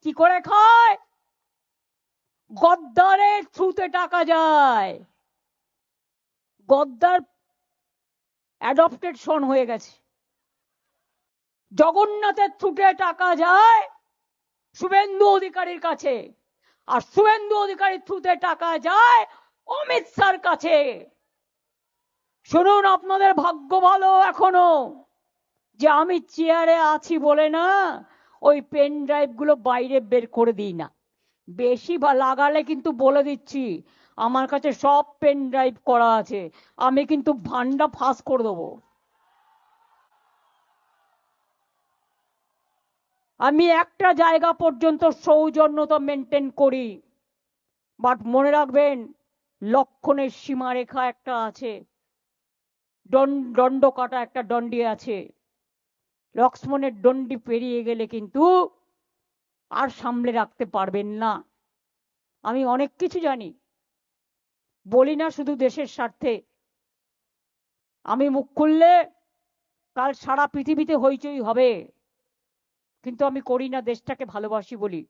কি করে খায়? গদ্দারের থ্রুতে টাকা যায়। গদ্দার অ্যাডপ্টেড সন হয়ে গেছে। জগন্নাথের থ্রুতে টাকা যায় শুভেন্দু অধিকারীর কাছে, আর শুভেন্দু অধিকারীর থ্রুতে টাকা যায় অমিত শাহর কাছে। শুনুন, আপনাদের ভাগ্য ভালো এখনো যে আমি চেয়ারে আছি বলে না ওই পেন ড্রাইভ গুলো বাইরে বের করে দিই না। বেশি লাগালে কিন্তু বলে দিচ্ছি, আমার কাছে সব পেন ড্রাইভ করা আছে, আমি কিন্তু ভান্ডা ফাঁস করে দেবো। আমি একটা জায়গা পর্যন্ত সৌজন্যতা মেনটেন করি, বাট মনে রাখবেন লক্ষণের সীমারেখা একটা আছে, দণ্ড কাটা একটা দণ্ডি আছে। লক্ষ্মণের দণ্ডি পেরিয়ে গেলে কিন্তু আর সামলে রাখতে পারবেন না। আমি অনেক কিছু জানি, বলি না শুধু দেশের স্বার্থে। আমি মুখ খুললে কাল সারা পৃথিবীতে হইচই হবে, কিন্তু আমি করি না, দেশটাকে ভালোবাসি বলি।